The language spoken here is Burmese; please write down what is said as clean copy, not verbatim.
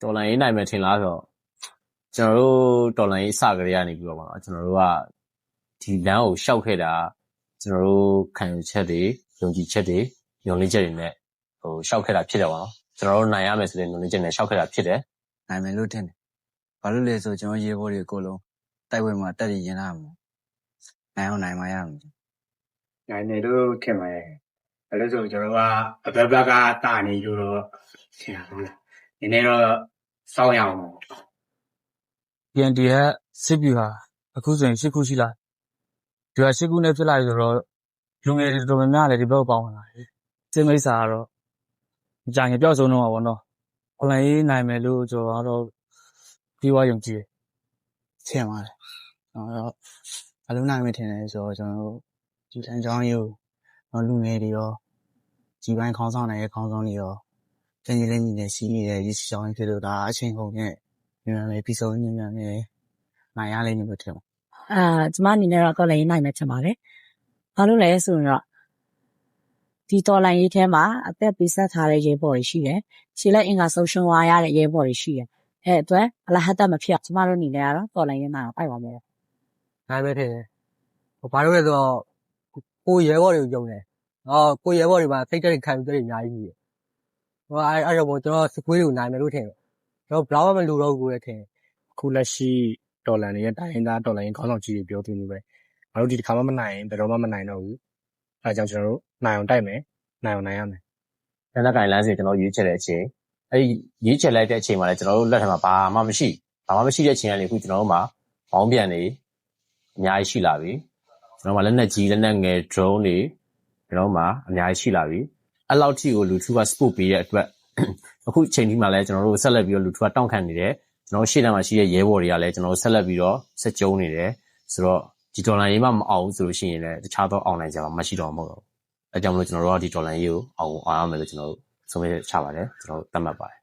တော်လိုင်းရေးနိုင်မယ်ထင်လားဆိုတော့ကျွန်တော်တို့တော်လိုင်းရေးစကြရနေပြီးတော့ပေါ့နော်ကျွန်တော်တို့ကဒီလမ်းကိုရှောက်ခဲ့တာကျွန်တော်တို့ခံယူချက်တွေယုံကြည်ချက်တွေယုံလင်းချက်တွေနဲ့ရှောက်ခဲ့တာဖြစ်တယ်ပေါ့နော်ကျွန်တော်တို့နိုင်ရမယ်ဆိုတဲ့ယုံလင်းချက်နဲ့ရှောက်ခဲ့တာဖြစ်တယ်နိုင်မယ်လို့ထင်တယ်ဘာလို့လဲဆိုကျွန်တော်ရေဘော်တွေအကုန်လုံးတိုက်ပွဲမှာတက်ရရင်လာမှာနိုင်အောင်နိုင်မှရမှာနိုင်တယ်လို့ထင်ပါတယ်အဲ့လိုဆိုကျွန်တော်ကအဘဘကတာနေလို့တော့ထင်တာဟုတ်လားနည်းနည်းတော့စောင့်ရအောင်ပေါ့ PND ရဲ့စစ်ဗျူဟာအခုဆိုရင်၈ခုရှိလာဒီက၈ခုနဲ့ဖြစ်လာပြီဆိုတော့လူငယ်တွေတော်တော်များများလည်းဒီဘက်ကိုပေါင်းလာတယ်စစ်မိတ်စာကတော့ကြာငယ်ပြောက်ဆုံးတော့ပါဘောနော်အွန်လိုင်းနိုင်မယ်လို့ကျွန်တော်ကတော့ပြီးွားယုံကြည်တယ်ထင်ပါတယ်ဘာလို့နိုင်မယ်ထင်လဲဆိုတော့ကျွန်တော်ဒီလမ်းကြောင်းကြီးကိုလူငယ်တွေရောကြီးပိုင်းခေါင်းဆောင်နိုင်ရဲ့ခေါင်းဆောင်တွေရောကျင်းကျင်းလေးနေရှိနေတဲ့ဒီရှောင်းဖြစ်လို့ဒါအချိန်ကုန်နဲ့မြန်မယ်ပြီးဆုံးမြန်မယ်နိုင်ရလိမ့်မယ်လို့ထင်ပါကျမအနေနဲ့တော့တော်လိုင်းရေးနိုင်မယ်ထင်ပါတယ်ဘာလို့လဲဆိုတော့ဒီတော်လိုင်းရေးထဲမှာအသက်ပေးဆက်ထားတဲ့ရဲဘော်တွေရှိတယ်ခြေလက်အင်္ဂါဆုံးရှုံးသွားရတဲ့ရဲဘော်တွေရှိတယ်အဲ့အတွက်အလားဟတ်တမဖြစ်ကျမတို့အနေနဲ့ကတော့တော်လိုင်းရေးနိုင်အောင်ပိုက်ပါမယ်နိုင်ပဲထင်တယ်ဘာလို့လဲဆိုတော့ကိုရဲဘော်တွေကိုယုံတယ်ကိုရဲဘော်တွေမှာစိတ်တက်ခံယူတဲ့အများကြီးကြီးအဲ့တော့ကျွန်တော်စကွေးတွေကိုနိုင်မယ်လို့ထင်တယ်ကျွန်တော်ဘလောက်မှမလူတော့ဘူးလေထင်ခုလက်ရှိတော်လန်ရဲ့တိုင်းသားတော်လန်ရင်ခေါင်းဆောင်ကြီးတွေပြောသူမျိုးပဲငါတို့ဒီတစ်ခါမှမနိုင်ရင်ဘယ်တော့မှမနိုင်တော့ဘူးအဲဒါကြောင့်ကျွန်တော်တို့နိုင်အောင်တိုက်မယ်နိုင်အောင်နိုင်ရမယ်လက်နက်ကင်လမ်းစဉ်ကျွန်တော်ရွေးချယ်တဲ့အချိန်အဲ့ဒီရွေးချယ်လိုက်တဲ့အချိန်မှာလည်းကျွန်တော်တို့လက်ထက်မှာဘာမှမရှိတဲ့အချိန်ကနေအခုကျွန်တော်တို့မှာဘောင်းပြန်နေအများကြီးရှိလာပြီကျွန်တော်မှာလက်နက်ကြီးလက်နက်ငယ် drone တွေကျွန်တော်မှာအများကြီးရှိလာပြီအဲ့လောက်ထိကိုလူထုက support ပေးတဲ့အတွက်အခုချိန်ဒီမှာလည်းကျွန်တော်တို့ဆက်လက်ပြီးတော့လူထုကတောင်းခံနေတယ်ကျွန်တော်ရှေ့တန်းမှာရှိတဲ့ရဲဘော်တွေကလည်းကျွန်တော်တို့ဆက်လက်ပြီးတော့ဆက်ကျုံနေတယ်ဆိုတော့ဒီဒေါ်လာရေးမှမအောင်ဘူးဆိုလို့ရှိရင်လည်းတခြားသောအောင်နိုင်ကြမှာမရှိတော့မဟုတ်တော့အဲကြောင့်မလို့ကျွန်တော်တို့ကဒီဒေါ်လာရေးကိုအောင်ရမယ်လို့ကျွန်တော်တို့ဆုံးဖြတ်ချပါတယ်ကျွန်တော်တို့သတ်မှတ်ပါတယ်